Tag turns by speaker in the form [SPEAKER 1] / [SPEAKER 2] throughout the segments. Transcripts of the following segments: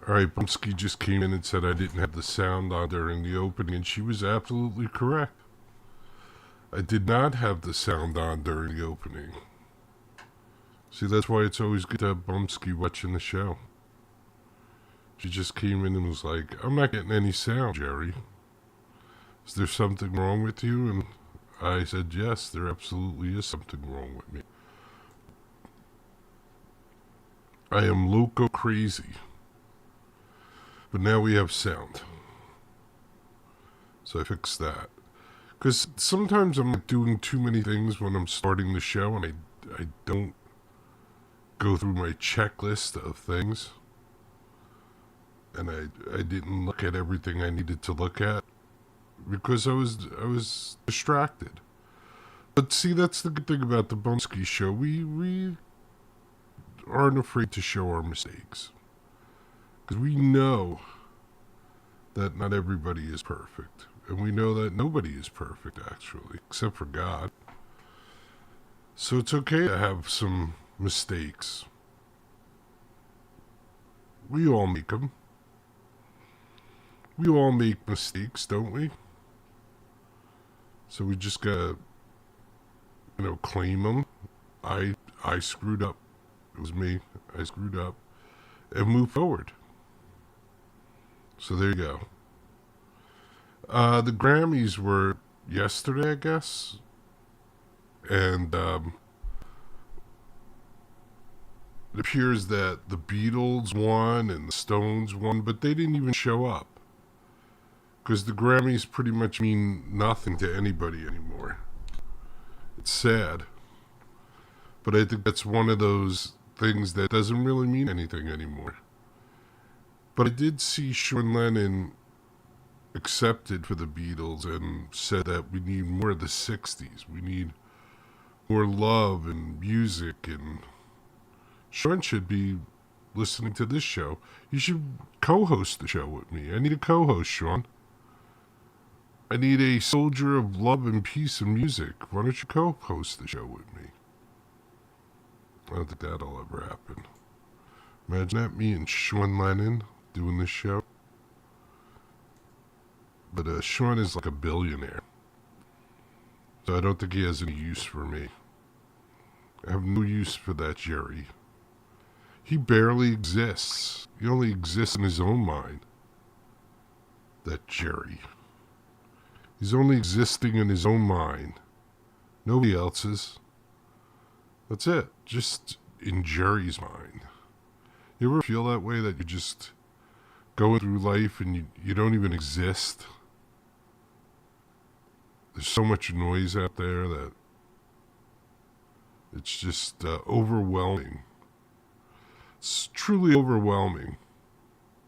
[SPEAKER 1] All right, Bumpskey just came in and said I didn't have the sound on during the opening, and she was absolutely correct. I did not have the sound on during the opening. See, that's why it's always good to have Bumpskey watching the show. She just came in and was like, I'm not getting any sound, Jerry. Is there something wrong with you? And I said, yes, there absolutely is something wrong with me. I am loco crazy. But now we have sound. So I fixed that. Because sometimes I'm doing too many things when I'm starting the show and I don't go through my checklist of things. And I didn't look at everything I needed to look at because I was distracted. But see, that's the good thing about the Bumpskey Show. We aren't afraid to show our mistakes. Because we know that not everybody is perfect. And we know that nobody is perfect, actually, except for God. So it's okay to have some mistakes. We all make them. We all make mistakes, don't we? So we just gotta, claim them. I screwed up. It was me. I screwed up. And move forward. So there you go. The Grammys were yesterday, I guess. And it appears that the Beatles won and the Stones won, but they didn't even show up. Because the Grammys pretty much mean nothing to anybody anymore. It's sad. But I think that's one of those things that doesn't really mean anything anymore. But I did see Sean Lennon accepted for the Beatles and said that we need more of the 60s. We need more love and music. And Sean should be listening to this show. You should co-host the show with me. I need a co-host, Sean. I need a soldier of love and peace and music. Why don't you co-host the show with me? I don't think that'll ever happen. Imagine that, me and Sean Lennon doing this show. But Sean is like a billionaire. So I don't think he has any use for me. I have no use for that Jerry. He barely exists. He only exists in his own mind. That Jerry. He's only existing in his own mind. Nobody else's. That's it. Just in Jerry's mind. You ever feel that way, that you're just going through life and you don't even exist? There's so much noise out there that it's just overwhelming. It's truly overwhelming.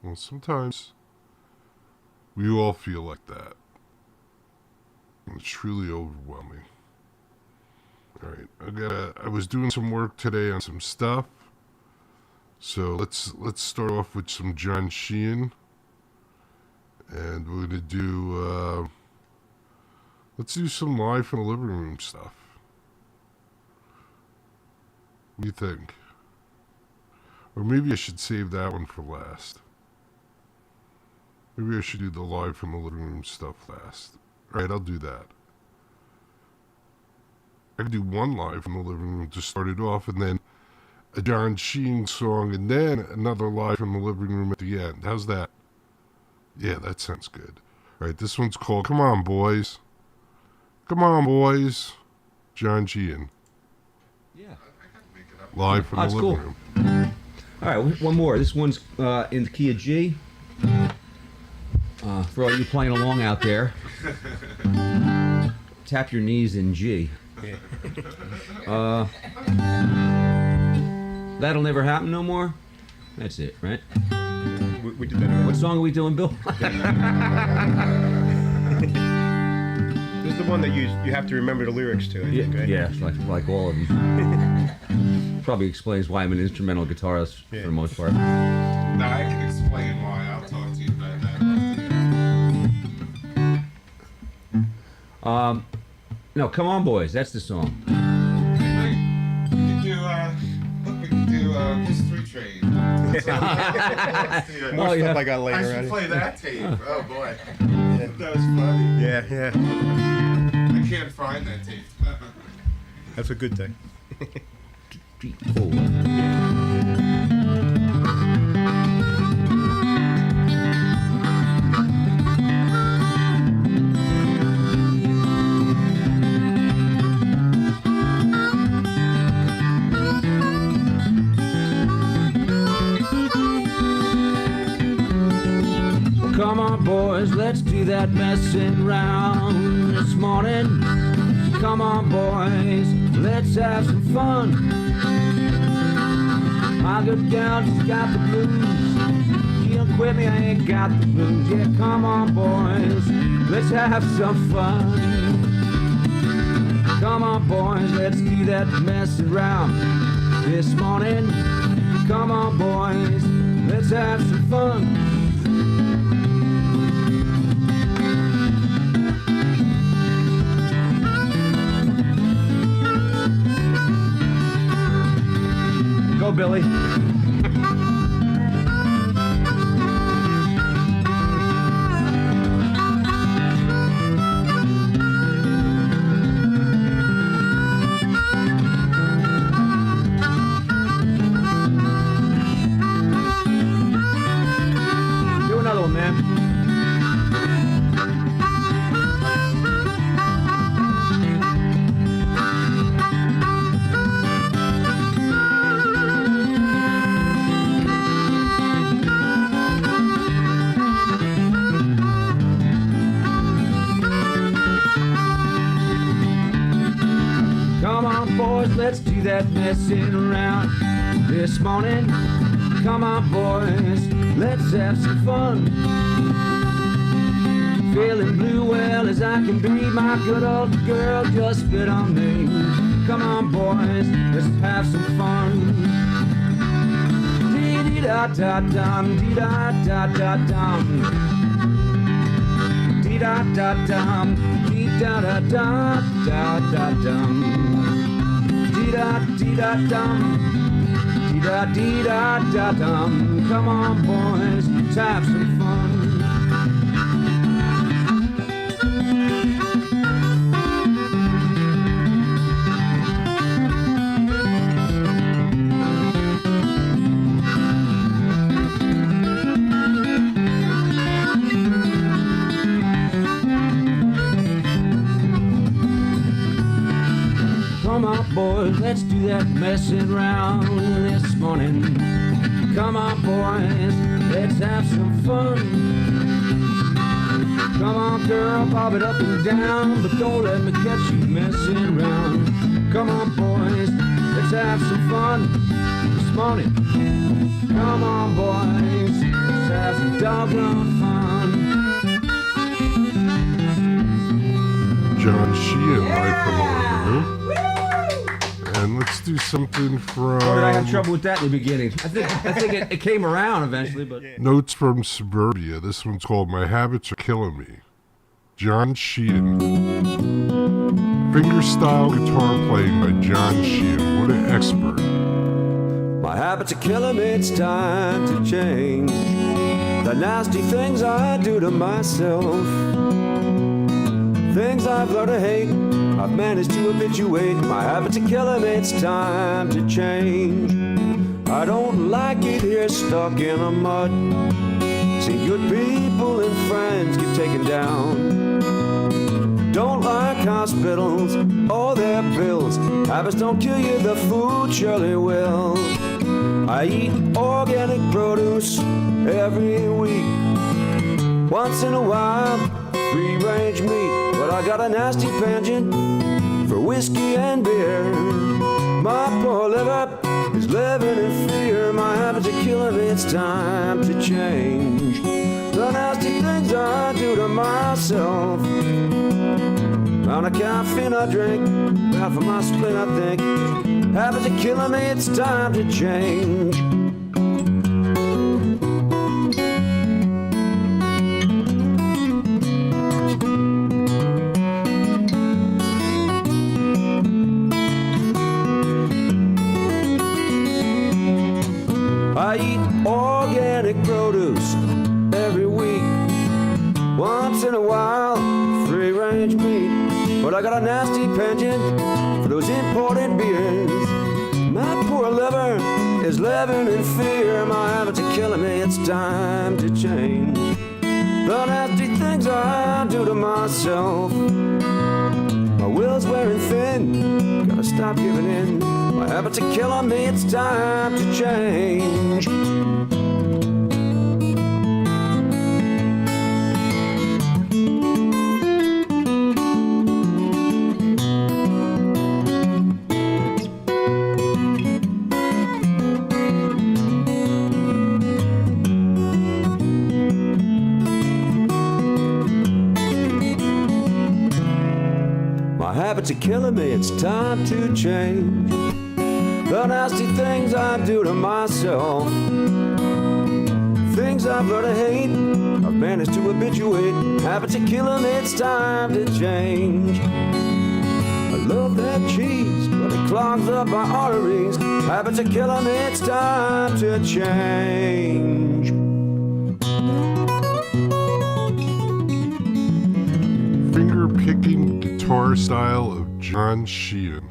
[SPEAKER 1] Well, sometimes we all feel like that. It's truly overwhelming. All right, I was doing some work today on some stuff. So let's start off with some John Sheehan. And we're going to do let's do some live from the living room stuff. What do you think? Or maybe I should save that one for last. Maybe I should do the live from the living room stuff last. Alright, I'll do that. I can do one live from the living room to start it off, and then a John Sheehan song, and then another live from the living room at the end. How's that? Yeah, that sounds good. Alright, this one's called Come On Boys. Come on, boys. John Sheehan.
[SPEAKER 2] Yeah.
[SPEAKER 1] Live from the living room.
[SPEAKER 2] All right, one more. This one's in the key of G. For all you playing along out there, tap your knees in G. That'll never happen no more. That's it, right?
[SPEAKER 3] We did that.
[SPEAKER 2] What song are we doing, Bill?
[SPEAKER 3] This is the one that you have to remember the lyrics to, I think, right?
[SPEAKER 2] Yeah, like all of them. Probably explains why I'm an instrumental guitarist for the most part.
[SPEAKER 1] No, I can explain why. I'll talk to you about that.
[SPEAKER 2] No, Come On Boys, that's the song.
[SPEAKER 1] We can do History Train.
[SPEAKER 3] More stuff I got
[SPEAKER 1] I
[SPEAKER 3] laying
[SPEAKER 1] should
[SPEAKER 3] around.
[SPEAKER 1] play that tape. Oh boy, that was funny.
[SPEAKER 3] Yeah.
[SPEAKER 1] I can't find that tape.
[SPEAKER 3] That's a good thing.
[SPEAKER 2] 3, 4. Come on, boys, let's do that messing round this morning. Come on, boys, let's have some fun. My good gal just got the blues. She don't quit me, I ain't got the blues. Yeah, come on, boys, let's have some fun. Come on, boys, let's do that messing round this morning. Come on, boys, let's have some fun. Go, Billy. Do another one, man. Come on, boys, let's do that messing around this morning. Come on, boys, let's have some fun. Feeling blue well as I can be, my good old girl just spit on me. Come on, boys, let's have some fun. Dee-dee-da-da-dum, dee-da-da-da-dum. Dee-da-da-dum, dee-da-da-da-da-da-dum. Dee-da-dee-da-dum, dee-da-dee-da-da-dum. Come on, boys, let's have some fun. Come on, boys, let's do that messing round this morning. Come on, boys, let's have some fun. Come on, girl, bob it up and down, but don't let me catch you messing around. Come on, boys, let's have some fun this morning. Come on, boys, let's have some doggone fun.
[SPEAKER 1] John Sheehan live from over here. And let's do something from
[SPEAKER 2] Or did I have trouble with that in the beginning? I think it came around eventually, but
[SPEAKER 1] Notes from Suburbia. This one's called My Habits Are Killing Me. John Sheehan. Fingerstyle guitar playing by John Sheehan. What an expert.
[SPEAKER 4] My habits are killing me, it's time to change the nasty things I do to myself. Things I've learned to hate, I've managed to habituate. My habits are killing me, it's time to change. I don't like it here stuck in the mud. See good people and friends get taken down. Don't like hospitals or their pills. Habits don't kill you, the food surely will. I eat organic produce every week. Once in a while, free-range meat. But I got a nasty penchant for whiskey and beer. My poor liver is living in fear. My habits are killing me, it's time to change the nasty things I do to myself. Amount of caffeine I drink, bad for my spleen I think. Habits are killing me, it's time to change. I I eat organic produce every week. Once in a while, free-range meat. But I got a nasty penchant for those imported beers. My poor liver is living in fear. My habits are killing me, it's time to change. The nasty things I do to myself. My will's wearing thin, gotta stop giving in. My habits are killing me, it's time to change. My habits are killing me, it's time to change. The nasty things I do to myself, things I've learned to hate, I've managed to habituate. Habits are killing me, it's time to change. I love that cheese, but it clogs up my arteries. Habits are killing me, it's time to change.
[SPEAKER 1] Finger-picking guitar style of John Sheehan.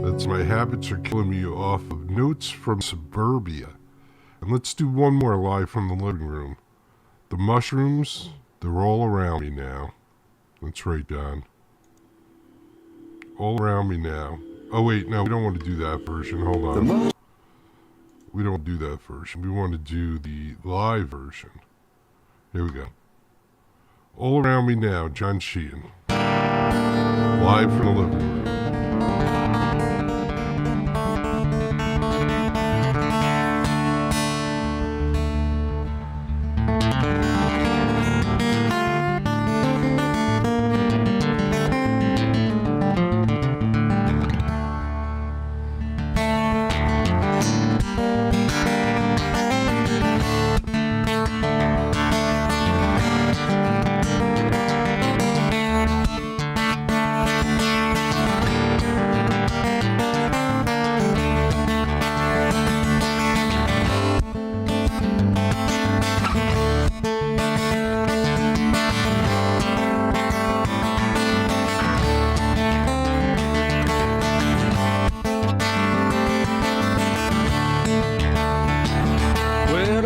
[SPEAKER 1] That's My Habits Are Killing Me off of Notes from Suburbia. And let's do one more live from the living room. The mushrooms, they're all around me now. That's right, Don. All around me now. Oh, wait, no, we don't want to do that version. Hold on. We don't do that version. We want to do the live version. Here we go. All Around Me Now, John Sheehan. Live from the living room.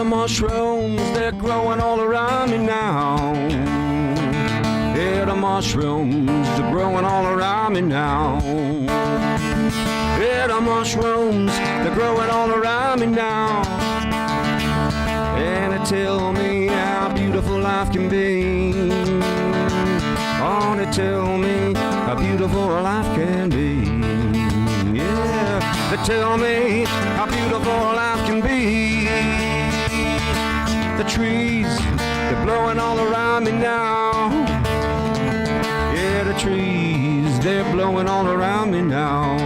[SPEAKER 2] Mushrooms, they're growing all around me now. Yeah, the mushrooms, they're growing all around me now. Yeah, the mushrooms, they're growing all around me now. And they tell me how beautiful life can be. Oh, they tell me how beautiful life can be. Yeah, they tell me how beautiful life can be. The trees, they're blowing all around me now. Yeah, the trees, they're blowing all around me now.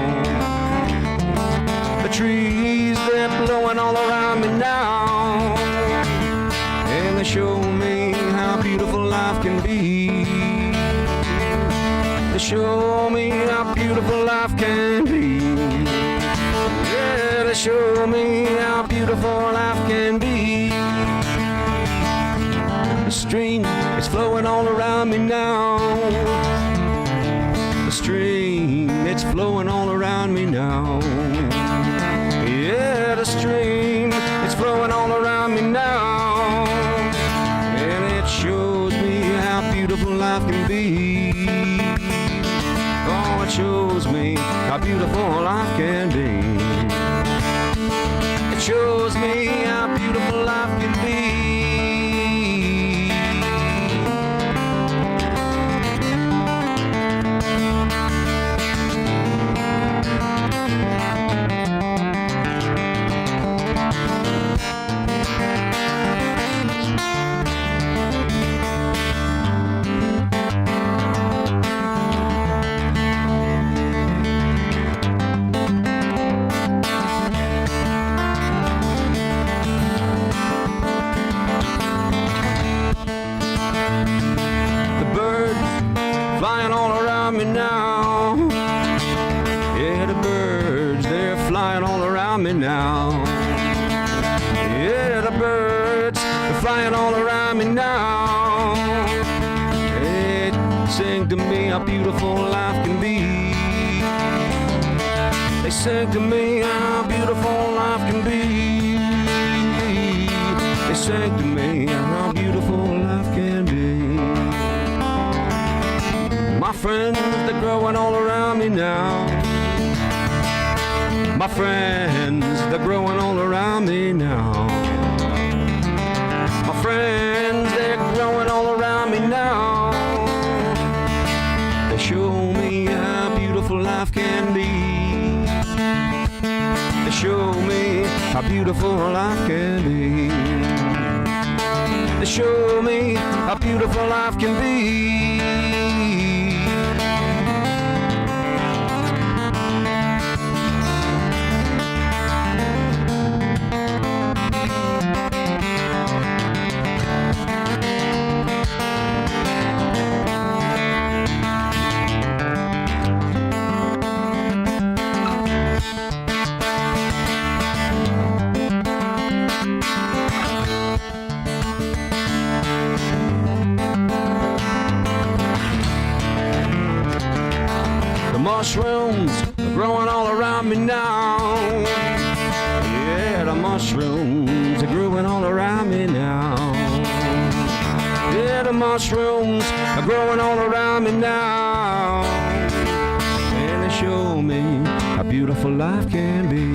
[SPEAKER 2] The trees, they're blowing all around me now. And they show me how beautiful life can be. They show me how beautiful life can be. Yeah, they show me how beautiful life can be. The stream is flowing all around me now. The stream, it's flowing all around me now. Yeah, the stream, it's flowing all around me now. And it shows me how beautiful life can be. Oh, it shows me how beautiful life can be. It shows me how beautiful life can be. Yeah, the birds are flying all around me now. They sing to me how beautiful life can be. They sing to me how beautiful life can be. They sing to me how beautiful life can be. My friends, they're growing all around me now. My friends, they're growing all around me now. My friends, they're growing all around me now. They show me how beautiful life can be. They show me how beautiful life can be. They show me how beautiful life can be. Mushrooms are growing all around me now. Yeah, the mushrooms are growing all around me now. Yeah, the mushrooms are growing all around me now. And they show me how beautiful life can be.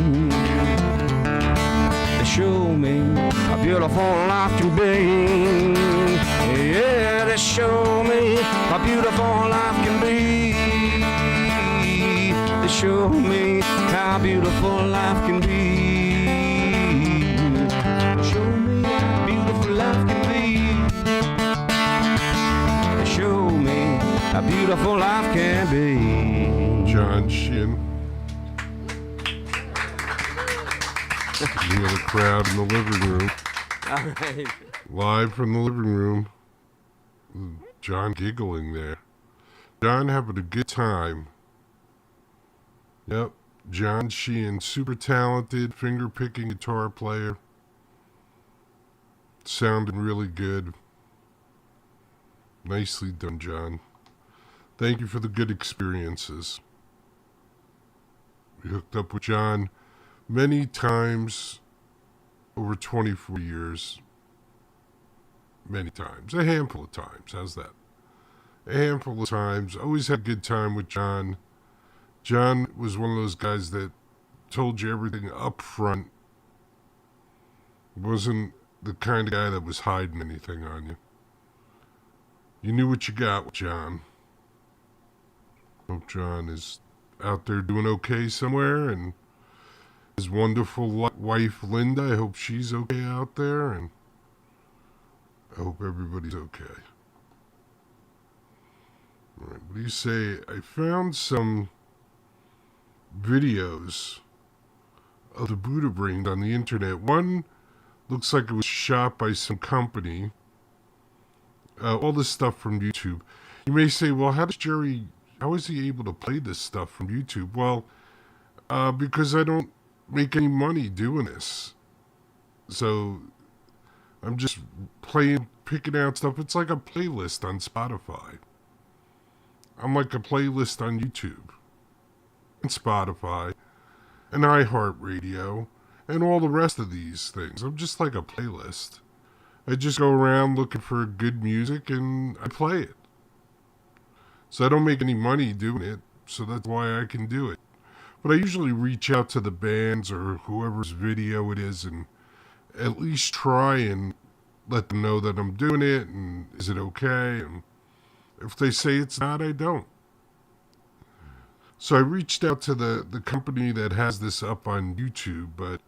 [SPEAKER 2] They show me how beautiful life can be. Yeah, they show me how beautiful life can be. They show me how beautiful life can be. Show me how beautiful life can be. They show me how beautiful life can be.
[SPEAKER 1] John Shin. You know the crowd in the living room.
[SPEAKER 2] All right.
[SPEAKER 1] Live from the living room. John giggling there. John having a good time. Yep, John Sheehan, super talented, finger-picking guitar player. Sounding really good. Nicely done, John. Thank you for the good experiences. We hooked up with John many times over 24 years. Many times. A handful of times. How's that? A handful of times. Always had a good time with John. John was one of those guys that told you everything up front. Wasn't the kind of guy that was hiding anything on you. You knew what you got with John. Hope John is out there doing okay somewhere, and his wonderful wife Linda, I hope she's okay out there, and I hope everybody's okay. All right, what do you say? I found some videos of the Buddha Brain on the internet. One looks like it was shot by some company. All this stuff from YouTube. You may say, well, how is he able to play this stuff from YouTube? Well, because I don't make any money doing this. So I'm just picking out stuff. It's like a playlist on Spotify. I'm like a playlist on YouTube and Spotify and iHeartRadio and all the rest of these things. I'm just like a playlist. I just go around looking for good music and I play it. So I don't make any money doing it, so that's why I can do it. But I usually reach out to the bands or whoever's video it is and at least try and let them know that I'm doing it and is it okay? And if they say it's not, I don't. So I reached out to the company that has this up on YouTube, but,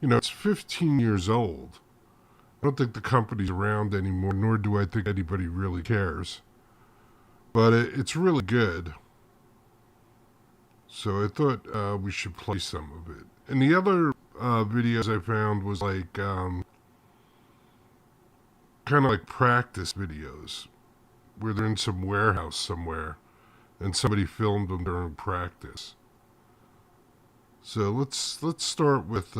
[SPEAKER 1] it's 15 years old. I don't think the company's around anymore, nor do I think anybody really cares. But it's really good. So I thought we should play some of it. And the other videos I found was like, kind of like practice videos, where they're in some warehouse somewhere, and somebody filmed them during practice. So let's start with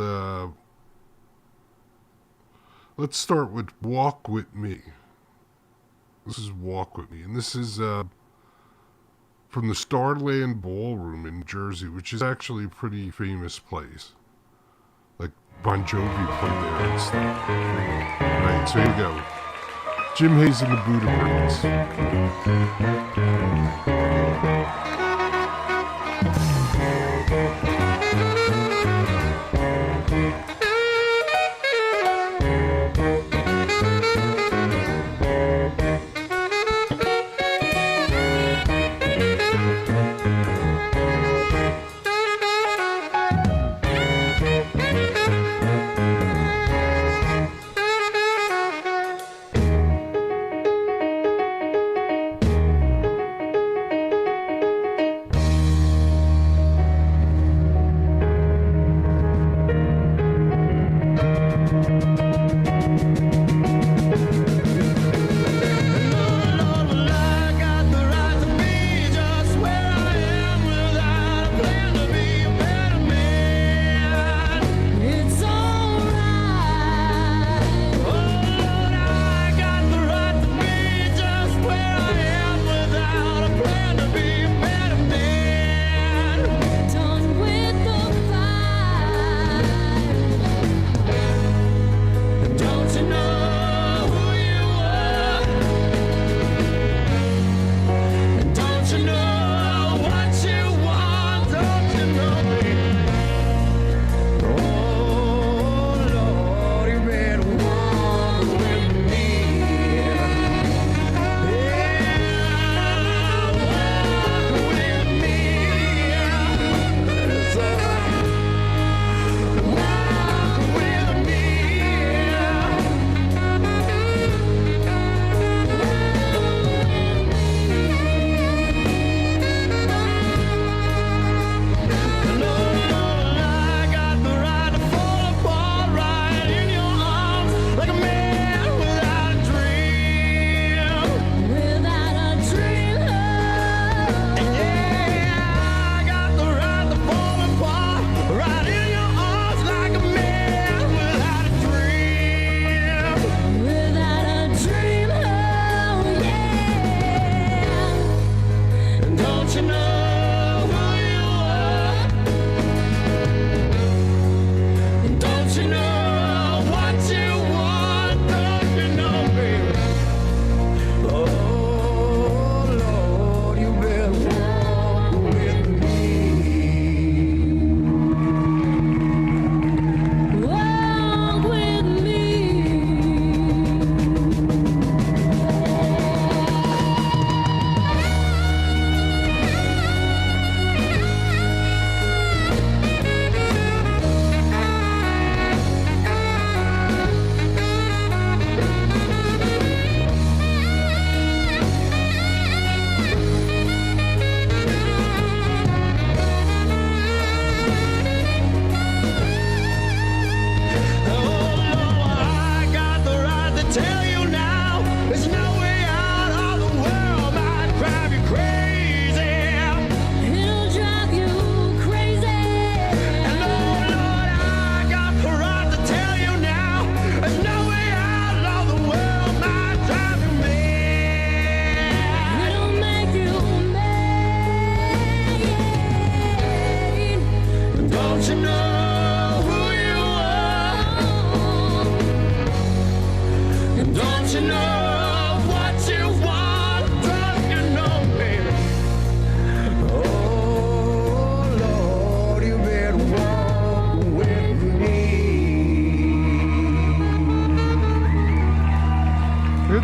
[SPEAKER 1] Let's start with Walk With Me. This is Walk With Me, and this is from the Starland Ballroom in Jersey, which is actually a pretty famous place. Like Bon Jovi played there and stuff. Right, so here you go. Jim Hayes and the Buddha Brains.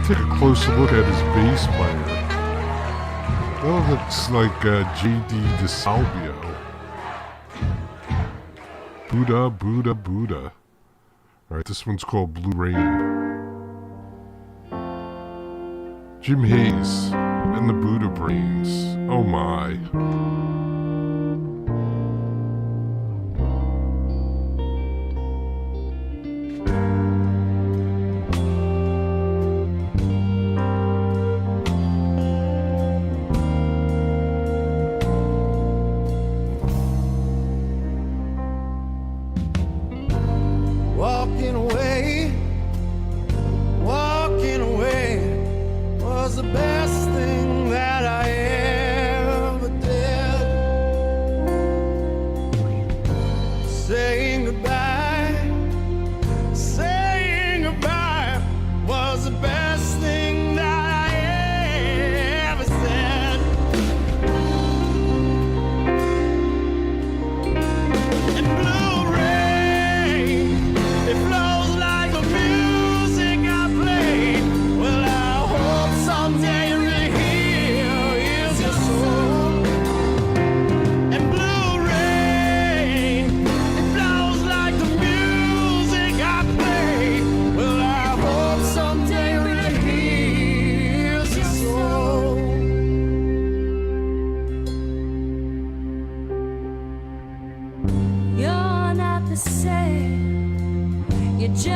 [SPEAKER 1] Take a closer look at his bass player. That looks like J.D. DeSalvio. Buddha, Buddha, Buddha. Alright, this one's called Blue Rain. Jim Hayes and the Buddha Brains. Oh my.
[SPEAKER 5] Walking away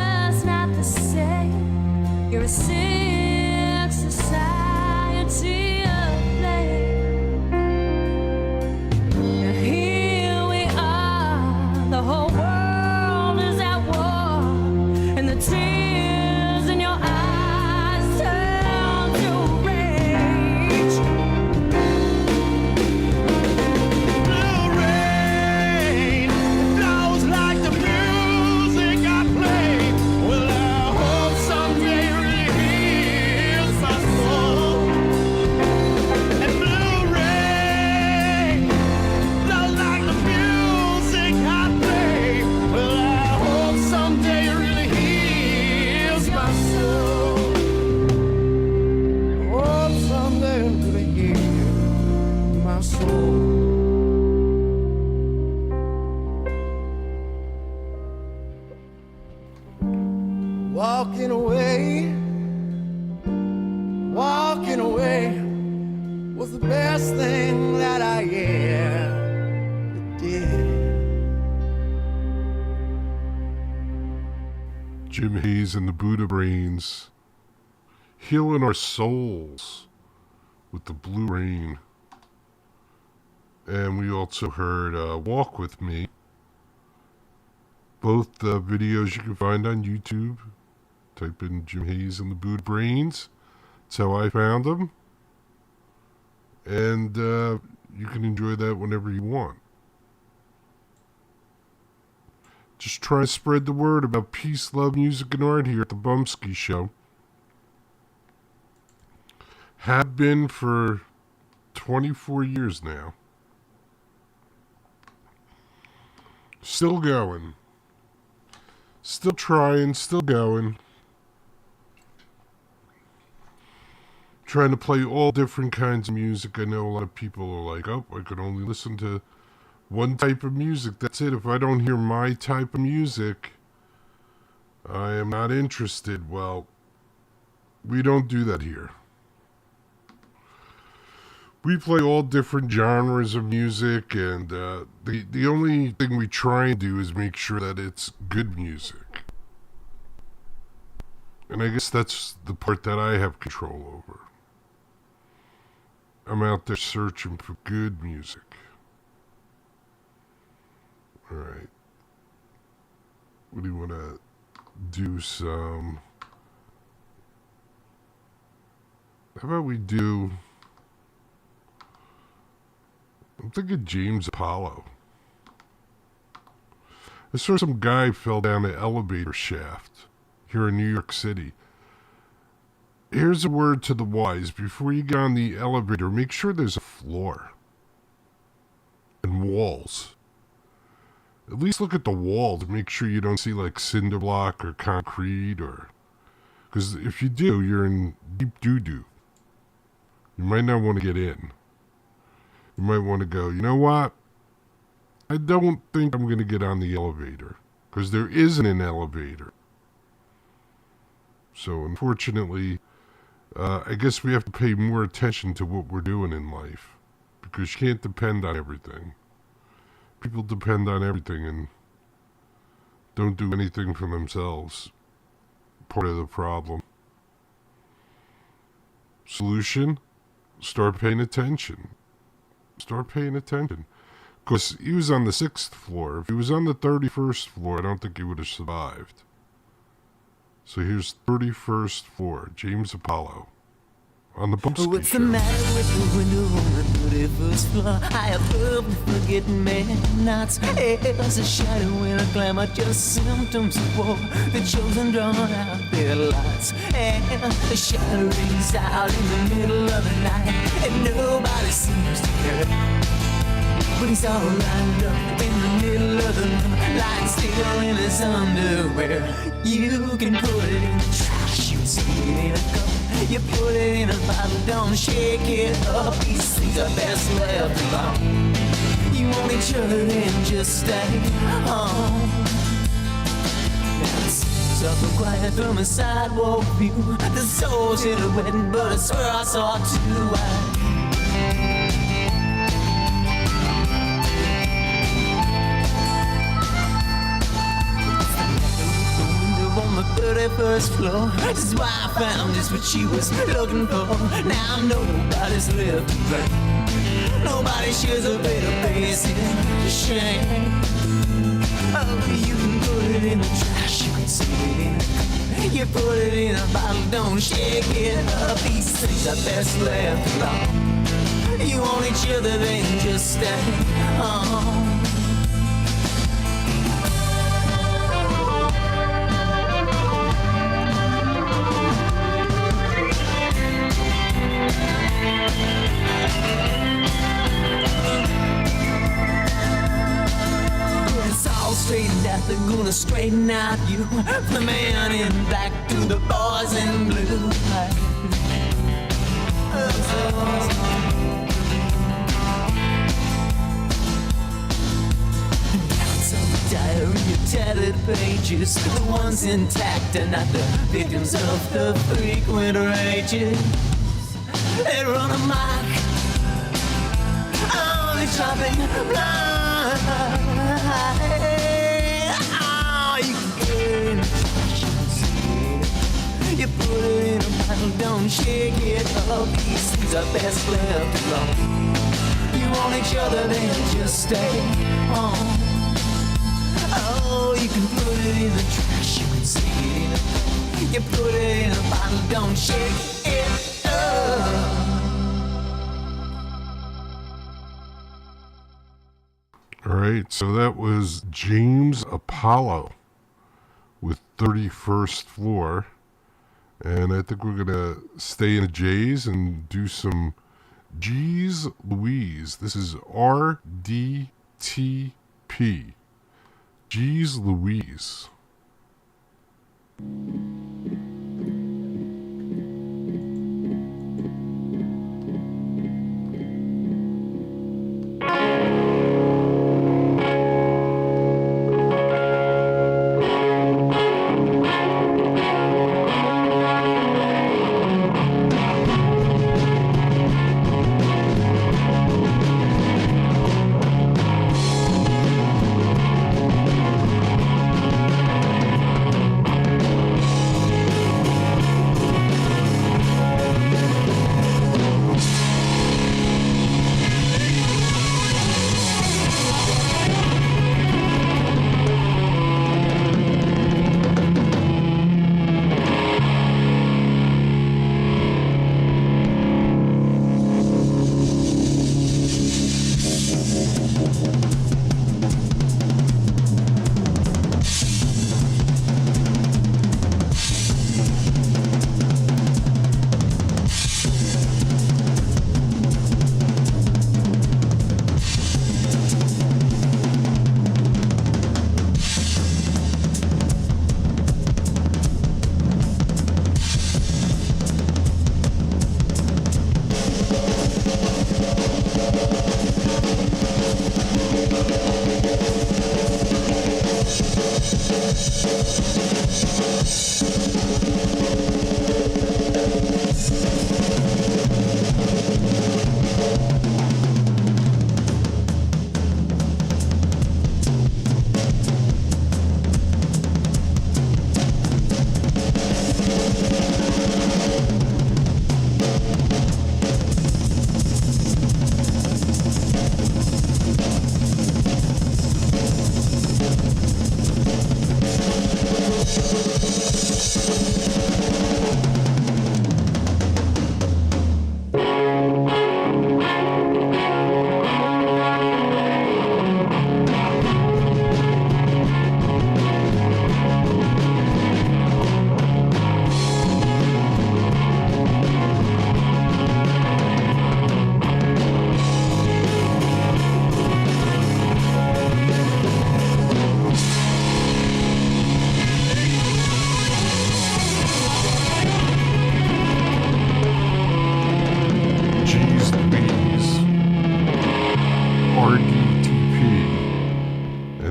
[SPEAKER 5] just not the same. You're a sick society of blame. Now here we are, the whole world is at war, and the tears in your eyes turn to rage.
[SPEAKER 6] Blue rain flows like the music I play. Well, I hope someday it really heals my soul. And blue rain flows like the music I play. Well, I hope someday it really heals my soul. I hope someday it really heals my soul. Walking away was the best thing that I ever did.
[SPEAKER 1] Jim Hayes and the Buddha Brains, healing our souls with the blue rain. And we also heard Walk With Me. Both videos you can find on YouTube. Type in Jim Hayes and the Buddha Brains. That's how I found them. And you can enjoy that whenever you want. Just try to spread the word about peace, love, music, and art here at the Bumpskey Show. Have been for 24 years now. Still going. Still trying, still going. Trying to play all different kinds of music. I know a lot of people are like, oh, I could only listen to one type of music. That's it. If I don't hear my type of music, I am not interested. Well, we don't do that here. We play all different genres of music, and the only thing we try and do is make sure that it's good music. And I guess that's the part that I have control over. I'm out there searching for good music. All right. What do you want to do some? How about we do? I'm thinking James Apollo. I saw some guy fell down an elevator shaft here in New York City. Here's a word to the wise. Before you get on the elevator, make sure there's a floor and walls. At least look at the wall to make sure you don't see like cinder block or concrete, or because if you do, you're in deep doo-doo. You might not want to get in. You might want to go, you know what? I don't think I'm going to get on the elevator because there isn't an elevator. So unfortunately, I guess we have to pay more attention to what we're doing in life because you can't depend on everything. People depend on everything and don't do anything for themselves. Part of the problem. Solution? Start paying attention. Start paying attention. Because he was on the 6th floor. If he was on the 31st floor, I don't think he would have survived. So here's 31st floor, James Apollo, on the Bumpskey
[SPEAKER 7] What's
[SPEAKER 1] Show.
[SPEAKER 7] the matter with the window on the 31st floor? High above the forget-me-nots. As a shadow in a glamour, just symptoms of war. The chosen drawn out their lots, and the shadow rings out in the middle of the night, and nobody seems to care. But he's all lined up in the middle of the room, lying still in his underwear. You can put it in the trash, you see it in a cup. You put it in a bottle, don't shake it up. These things are best left alone. You want each other and just stay home. Now it seems awful quiet from a sidewalk view. The soul's in a wedding, but I swear I saw two eyes. On the the 31st floor. This is why I found just what she was looking for. Now nobody's left to blame. Nobody shares a better place in shame. Oh, you can put it in the trash, you can see it in the cup. You put it in a bottle, don't shake it up. These things are best left alone. You want each other, then just stay home. Straightened out, they're gonna straighten out you. The man in black to the boys in blue. Doubts on the diary of tattered pages. The ones intact are not the victims of the frequent rages. They run amok. Oh, they're chopping blind. You put it in a bottle, don't shake it up. These things are best left alone. You want each other, then just stay home. Oh, you can put it in the trash, you can see it in a cup. You put it in a bottle, don't shake it up.
[SPEAKER 1] All right, so that was James Apollo with 31st Floor. And I think we're going to stay in the J's and do some G's Louise. This is RDTP. G's Louise.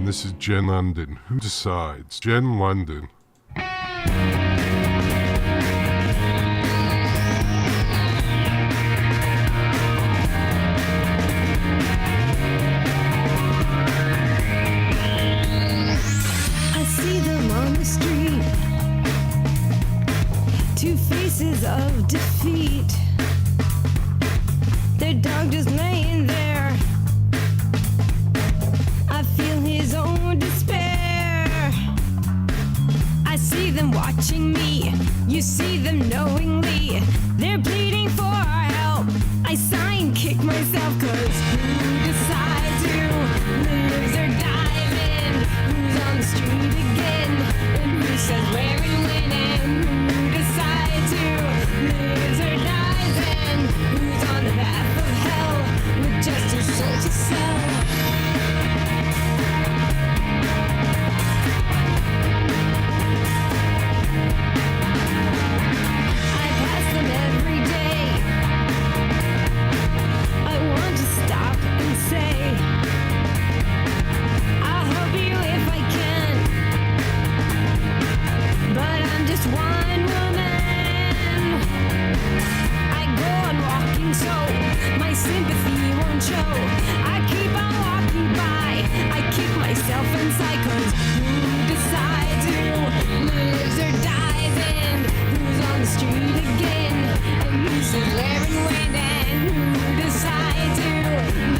[SPEAKER 1] This is Jen London. Who decides? Jen London.
[SPEAKER 5] I see them on the street, two faces of defeat. Their dog just laying there. I feel his own despair. I see them watching me. You see them knowingly. They're pleading for our help. I sigh and kick myself, 'cause who decides who lives or dies, and who's on the street again, and who says where and when, and who decides who lives or dies, and who's on the path of hell with just a soul to sell. I pass them every day. I want to stop and say, I'll help you if I can, but I'm just one woman. I go on walking so my sympathy won't show. I keep on walking by. I kick myself inside, 'cause who decides who lives or dies, and who's on the street again, and who says where and when, and who decides who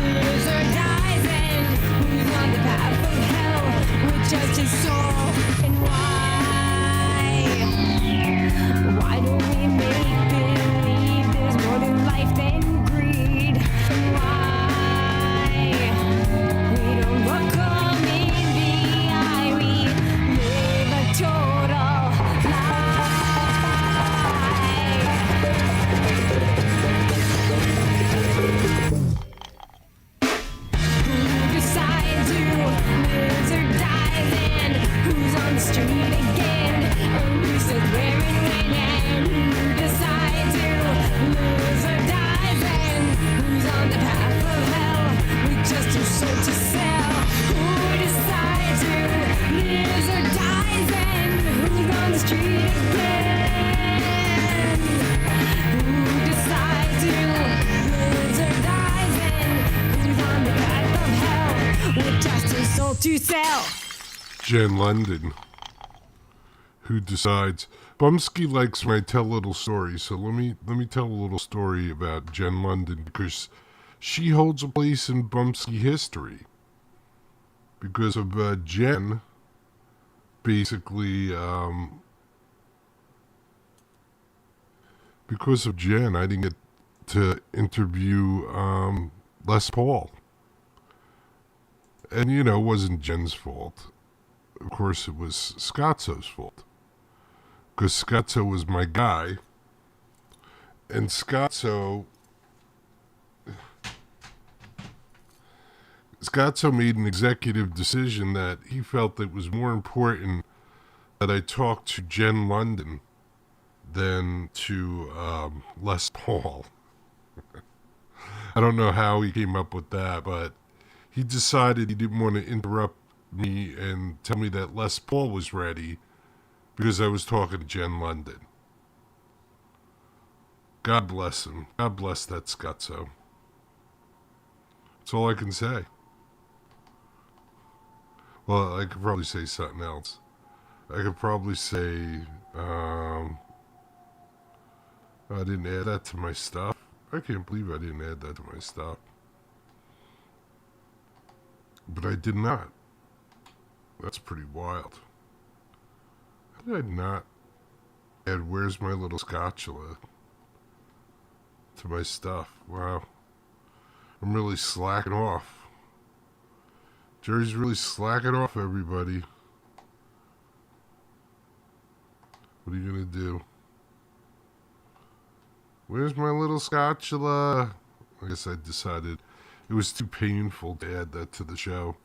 [SPEAKER 5] lives or dies, and who's on the path of hell with just his soul. And why don't we make believe there's more to life than greed? And why we don't welcome in the eye, we live a total Who decides who lives or dies, and who's on the street again, and who says where and when, and who decides who lives or dies, and who's on the path of hell with just your soul to sell. Who decides who lives or dies, and who's on the street again? Who decides who lives or dies, and who's on the path of hell with just his soul to sell?
[SPEAKER 1] Jen London. Who decides? Bumpskey likes when I tell little stories, so let me tell a little story about Jen London, because she holds a place in Bumpskey history. Because of Jen, basically, because of Jen, I didn't get to interview Les Paul. And, it wasn't Jen's fault. Of course, it was Scotzo's fault. Because Scotzo was my guy. And Scotzo made an executive decision that he felt it was more important that I talk to Jen London than to Les Paul. I don't know how he came up with that, but he decided he didn't want to interrupt me and tell me that Les Paul was ready because I was talking to Jen London. God bless him. God bless that Scotzo. That's all I can say. Well, I could probably say something else. I could probably say, I didn't add that to my stuff. I can't believe I didn't add that to my stuff. But I did not. That's pretty wild. How did I not add Where's My Little Scotchula to my stuff? Wow. I'm really slacking off. Jerry's really slacking off, everybody. What are you going to do? Where's my little Scotchula? I guess I decided it was too painful to add that to the show.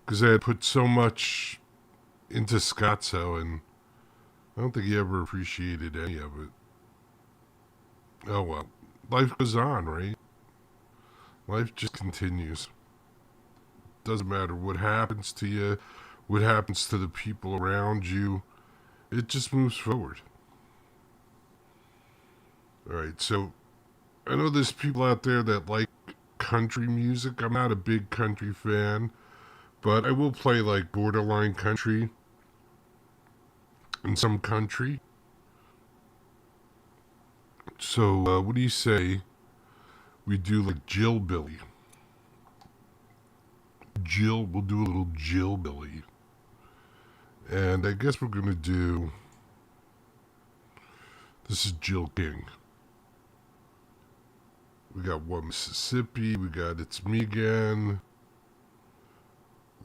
[SPEAKER 1] Because I had put so much into Scotzo, and I don't think he ever appreciated any of it. Oh well. Life goes on, right? Life just continues. Doesn't matter what happens to you, what happens to the people around you. It just moves forward. Alright, so I know there's people out there that like country music. I'm not a big country fan, but I will play like borderline country and some country. So, what do you say we do like Jill Billy? We'll do a little Jill Billy. And I guess we're going to do... This is Jill King. We got One Mississippi. We got It's Me Again.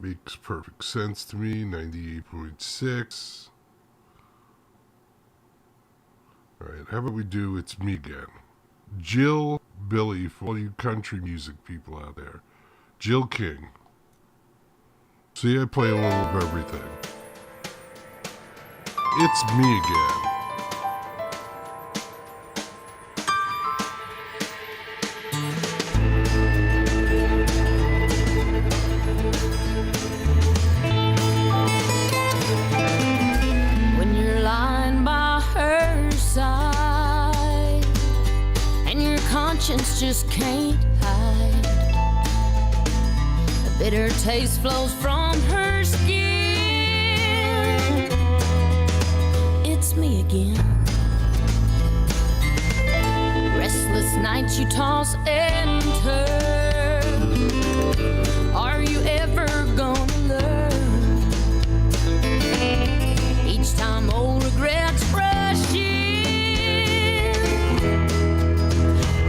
[SPEAKER 1] Makes perfect sense to me. 98.6. Alright, how about we do It's Me Again? Jill Billy, for all you country music people out there. Jill King. See, I play a little of everything. It's Me Again.
[SPEAKER 5] When you're lying by her side and your conscience just can't hide, a bitter taste flows from her skin. It's me again. Restless nights you toss and turn. Are you ever gonna learn? Each time old regrets rush in.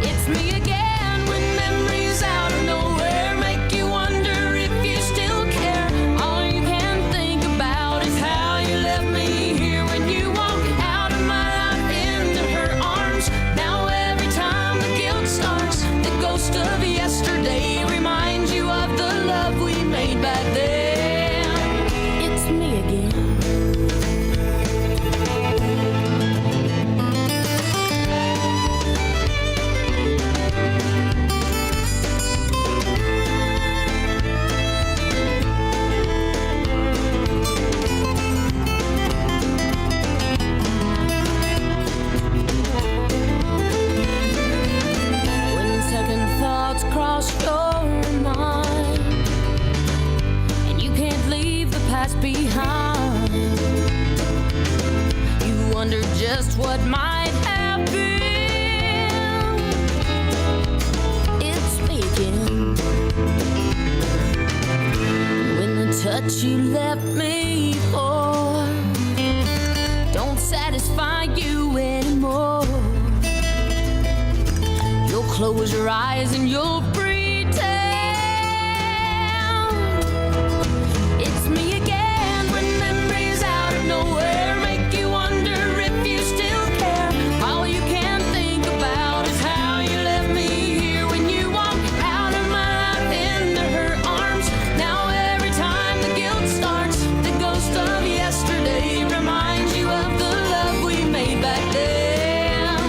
[SPEAKER 5] It's me again when memories out of nowhere make you wonder if you still care. All you can think about is how you left me here when you walked out of my life into her arms. Now every time the guilt starts, the ghost of yesterday reminds you of the love we made back then. It's me again. When second thoughts cross your mind and you can't leave the past behind, you wonder just what might have been. It's me again. When the touch you left me for don't satisfy you anymore, you'll close your eyes and you'll pretend. It's me again when memories out of nowhere make you wonder if you still care. All you can think about is how you left me here when you walked out of my life into her arms. Now every time the guilt starts, the ghost of yesterday reminds you of the love we made back then.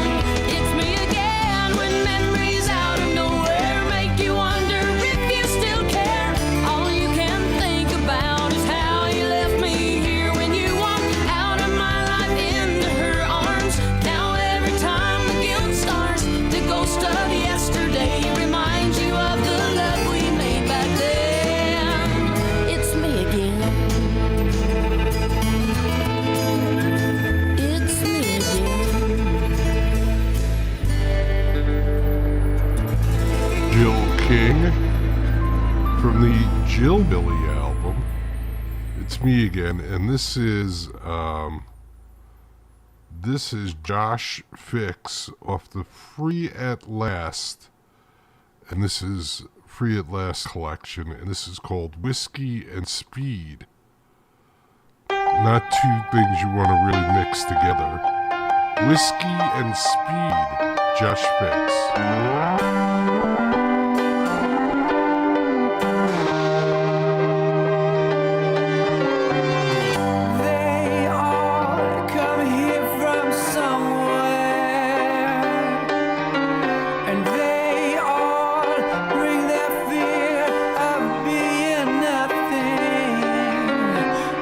[SPEAKER 5] It's me again when memories out of nowhere make you wonder if you still care. All you can think about is how you left me here when you walked out of my life into her arms. Now every time the guilt starts, the ghost of yesterday reminds you of the love we made back then. It's me again. It's me again.
[SPEAKER 1] Jill King from the Jill Billy album. It's Me Again, and this is Josh Fix off the Free at Last, and this is Free at Last collection, and this is called Whiskey and Speed. Not two things you want to really mix together. Whiskey and Speed, Josh Fix.
[SPEAKER 7] They all come here from somewhere, and they all bring their fear of being nothing,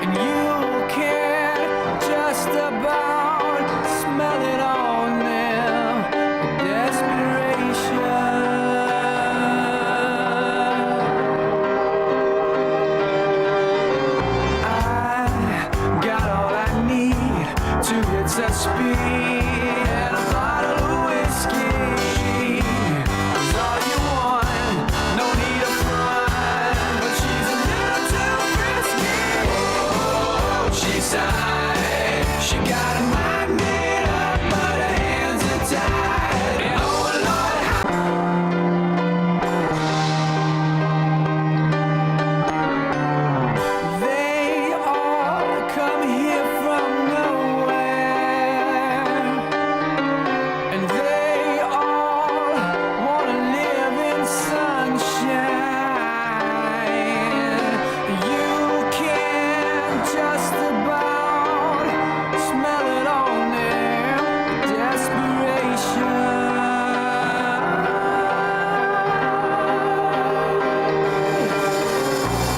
[SPEAKER 7] and you'll care just about smell it on them, desperation. I got all I need to get to speed and a bottle of whiskey. whiskey is all you want. No need of front, but she's a little too frisky. Oh, she sighed. She got her mind made up, but her hands are tied. And oh Lord, they all come here from nowhere, and they all wanna live in sunshine. You can just about smell it on their desperation.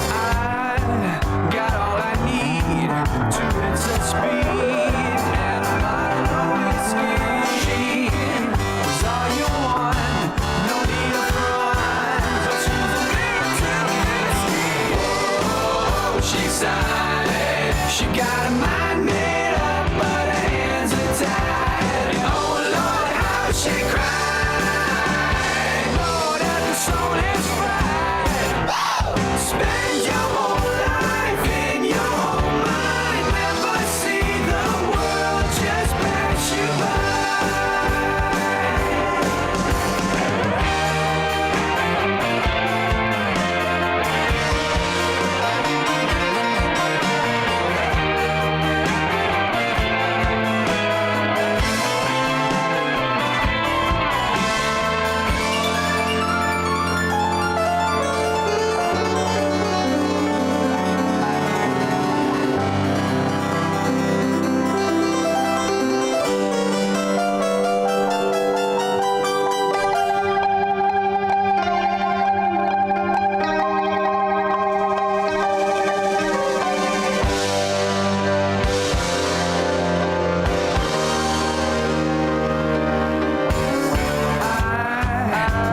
[SPEAKER 7] I got all I need to hit such speed, and a bottle of whiskey is all you want. No need of front, but she's a little too risky. Oh, she sighed. She got her mind made up, but her hands are tied. And oh Lord, how she cried. Lord, that the soul is fried. Spend your whole life in your own mind. Never see the world just pass you by.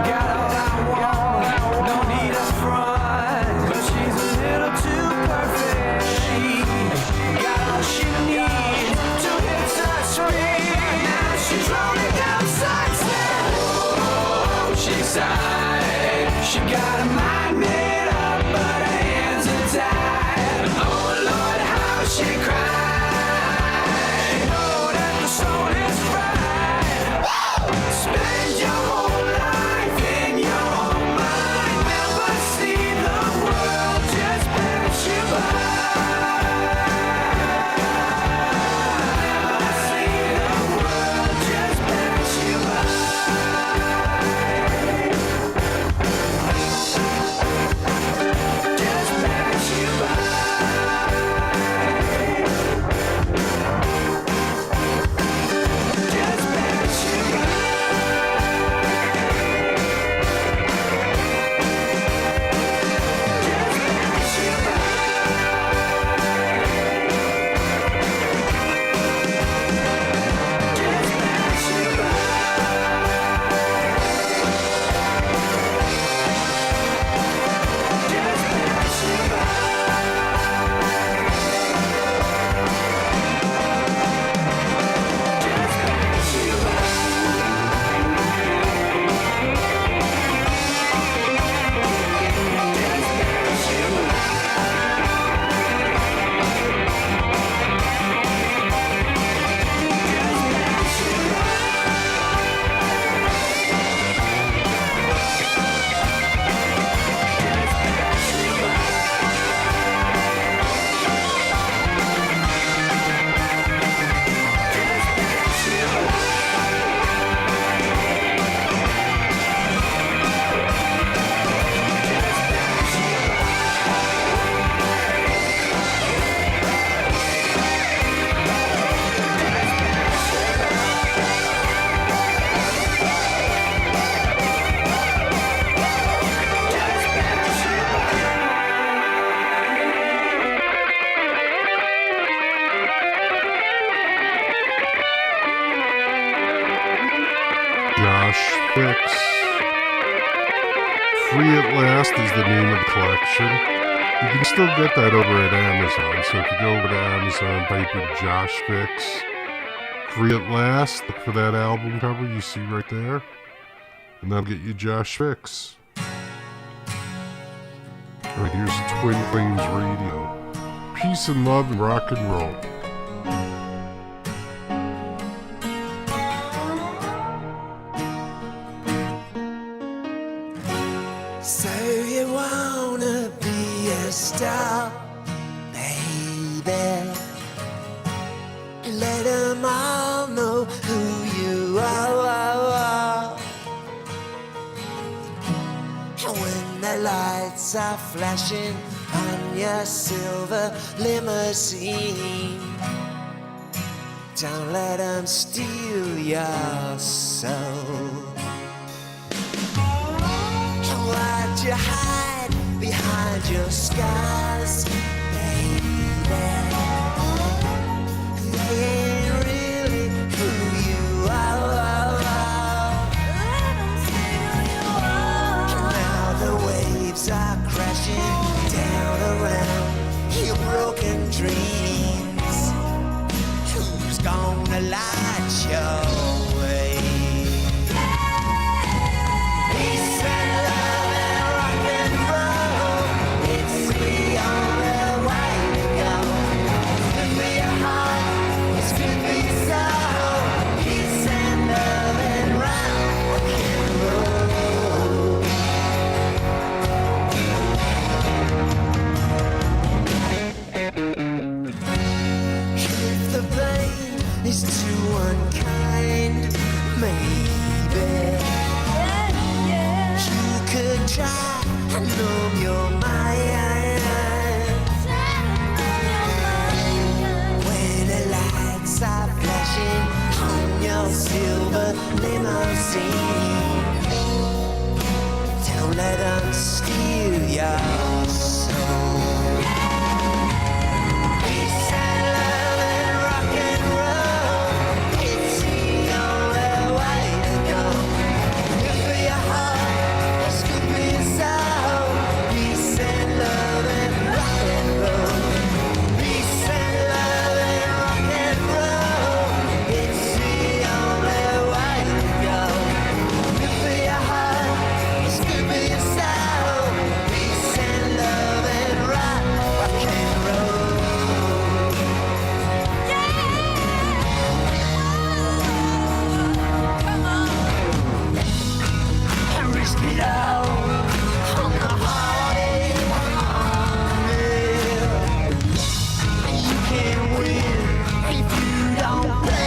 [SPEAKER 7] Got all I want, no need of front, but she's a little too perfect. She got all she needs to hit such speed. Now she's rolling down Sunset. Oh, she sighed. She got her mind made up, but her hands are tied. Oh Lord, how she cried. Oh, that the soul is fried. Spend your whole life in your own mind. Never see the world just pass you by. Never see the world just pass you by. Just pass you by. Just pass you by.
[SPEAKER 1] Josh Fix. Free at Last is the name of the collection. You can still get that over at Amazon. So if you go over to Amazon, type in Josh Fix, Free at Last. Look for that album cover you see right there. And that'll get you Josh Fix. Alright, here's Twin Flames Radio. Peace and love and rock and roll.
[SPEAKER 6] So you wanna be a star, baby? Let them all know who you are. And when the lights are flashing on your silver limousine, don't let them steal your soul. And why'd you hide behind your scars, baby? They ain't really who you are. Now the waves are crashing down around your broken dreams. Who's gonna light your way? Peace and love and rock and roll, it's the only way to go. Good for your heart, it's good for your soul. Peace and love and rock and roll. If the blame is too unkind, maybe you could try and numb your mind. When the lights are flashing on your silver limousine, don't let them steal your soul. Peace and love and rock and roll, it's the only way to go. Good for your heart, it's good for your soul. Peace and love and rock and roll. Peace and love and rock and roll, it's the only way to go. Good for your heart, it's good for your soul. Peace and love and rock and roll. And risk it all on the heartache. And you can't win if you don't play.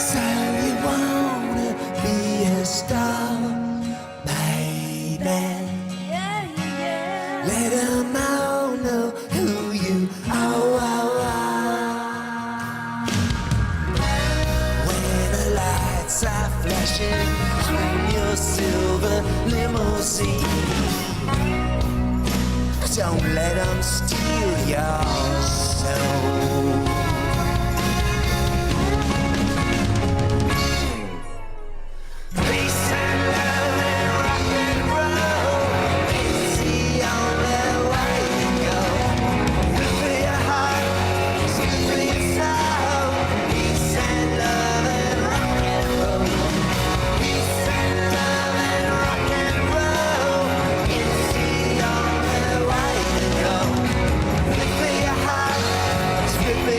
[SPEAKER 6] So you wanna be a star, baby? Let 'em all know who you are. When the lights are flashing on your silver limousine, don't let 'em steal your soul. Peace and love and rock and roll, it's the only way to go. Good for your heart, it's good for your soul. Peace and love and rock and roll. Peace and love and rock and roll, it's the only way to go. Good for your heart, it's good for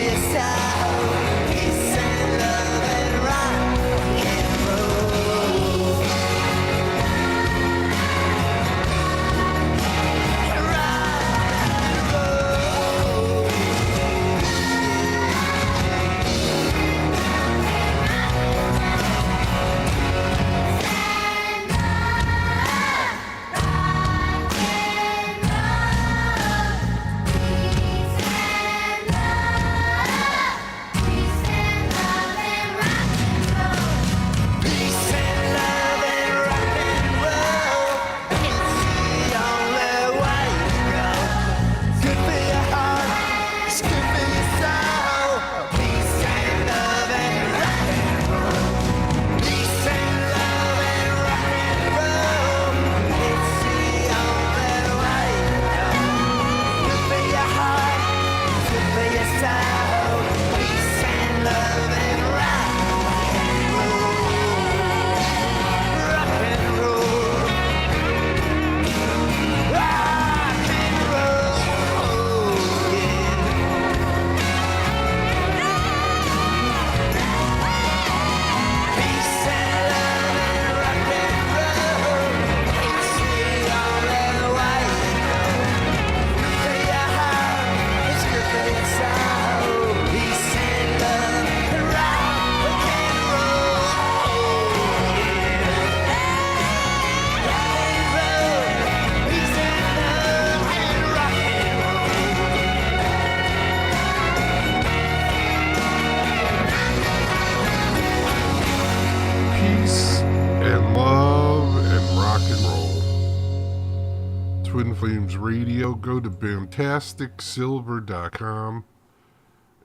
[SPEAKER 1] Flames Radio. Go to BantasticSilver.com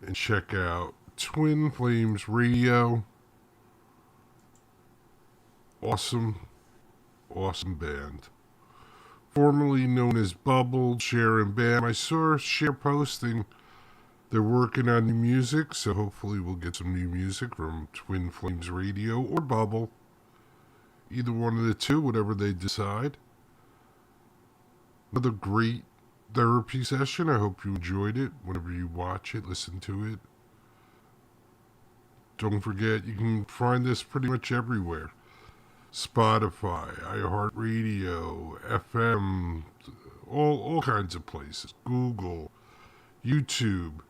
[SPEAKER 1] and check out Twin Flames Radio. Awesome band. Formerly known as Bubble, Cher, and Bam. I saw Cher posting they're working on new music, so hopefully we'll get some new music from Twin Flames Radio or Bubble. Either one of the two, whatever they decide. Another great therapy session. I hope you enjoyed it. Whenever you watch it, listen to it. Don't forget, you can find this pretty much everywhere. Spotify, iHeartRadio, FM, all kinds of places. Google, YouTube.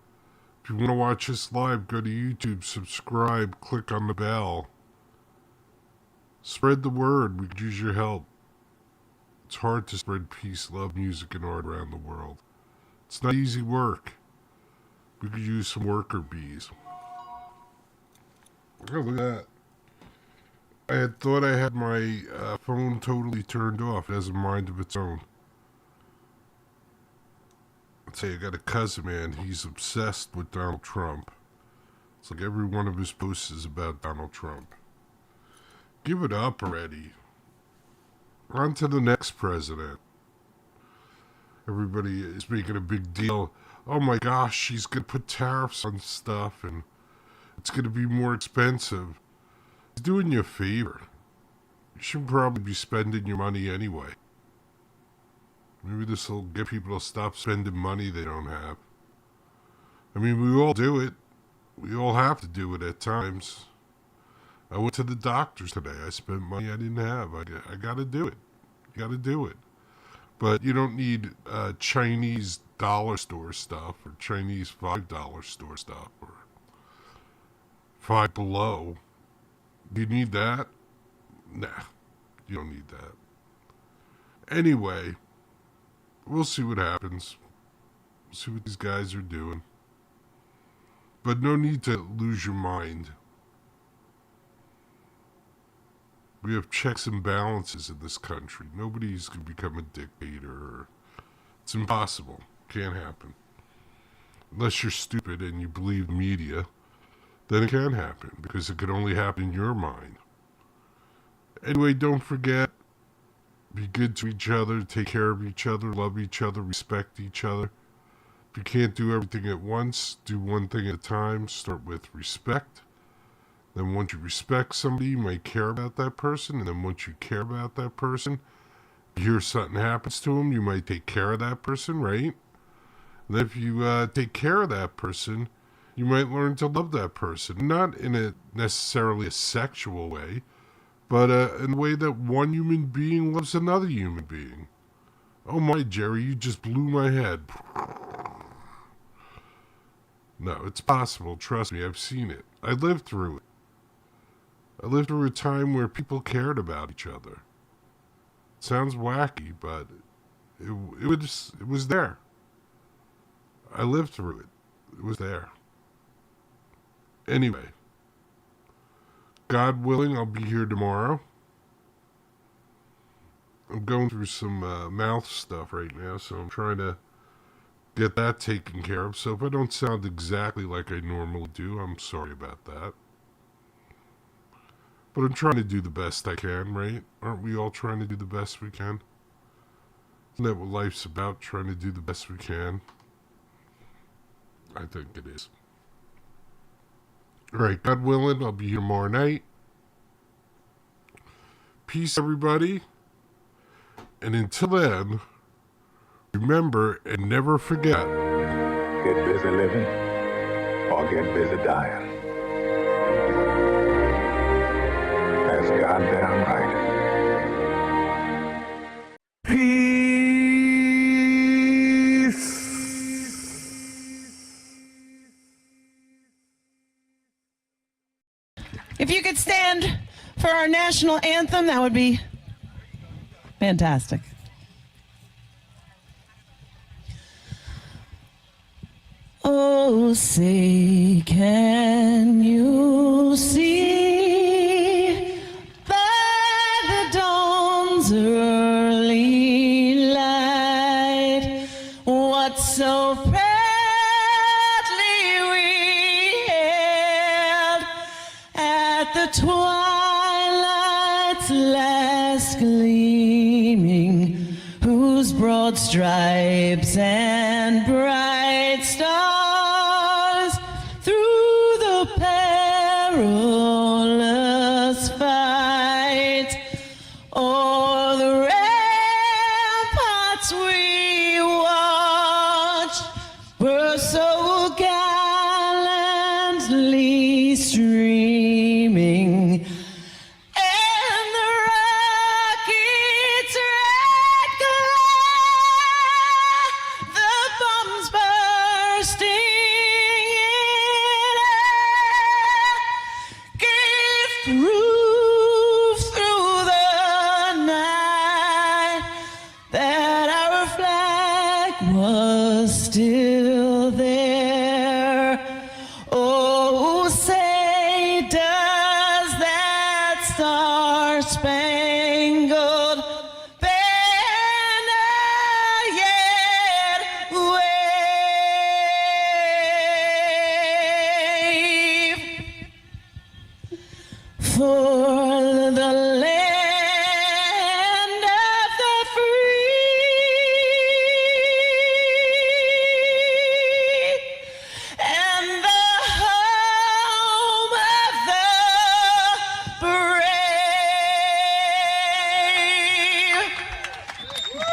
[SPEAKER 1] If you want to watch us live, go to YouTube, subscribe, click on the bell. Spread the word. We could use your help. It's hard to spread peace, love, music, and art around the world. It's not easy work. We could use some worker bees. Oh, look at that. I had thought I had my phone totally turned off. It has a mind of its own. Let's say I got a cousin, man. He's obsessed with Donald Trump. It's like every one of his posts is about Donald Trump. Give it up already. On to the next president. Everybody is making a big deal. Oh my gosh, she's going to put tariffs on stuff and it's going to be more expensive. It's doing you a favor. You should probably be spending your money anyway. Maybe this will get people to stop spending money they don't have. I mean, we all do it. We all have to do it at times. I went to the doctors today. I spent money I didn't have. I got to do it. You got to do it. But you don't need Chinese dollar store stuff or Chinese $5 store stuff or Five Below. Do you need that? Nah, you don't need that. Anyway, we'll see what happens. We'll see what these guys are doing. But no need to lose your mind. We have checks and balances in this country. Nobody's going to become a dictator. It's impossible. Can't happen. Unless you're stupid and you believe media, then it can happen because it could only happen in your mind. Anyway, don't forget, be good to each other, take care of each other, love each other, respect each other. If you can't do everything at once, do one thing at a time. Start with respect. Then once you respect somebody, you might care about that person. And then once you care about that person, you hear something happens to them, you might take care of that person, right? And then if you take care of that person, you might learn to love that person. Not in a necessarily a sexual way, but in a way that one human being loves another human being. Oh my, Jerry, you just blew my head. No, it's possible. Trust me, I've seen it. I lived through it. I lived through a time where people cared about each other. It sounds wacky, but it was there. I lived through it. It was there. Anyway, God willing, I'll be here tomorrow. I'm going through some mouth stuff right now, so I'm trying to get that taken care of. So if I don't sound exactly like I normally do, I'm sorry about that. But I'm trying to do the best I can, right? Aren't we all trying to do the best we can? Isn't that what life's about, trying to do the best we can? I think it is. All right, God willing, I'll be here tomorrow night. Peace, everybody. And until then, remember and never forget.
[SPEAKER 8] Get busy living or get busy dying. That's goddamn right. Peace.
[SPEAKER 9] If you could stand for our national anthem, that would be fantastic. Oh, say, can you see by the dawn's early light what so proudly we hailed at the twilight's last gleaming, whose broad stripes and bright stars through the perilous fight o'er the ramparts we watched were so gallantly streaming, and the rockets' red glare, the bombs bursting in air, gave proof through the night that our flag was still there. Oh, say does that star-spangled banner yet wave for the land of the free and the home of the brave?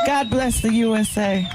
[SPEAKER 9] God bless the USA.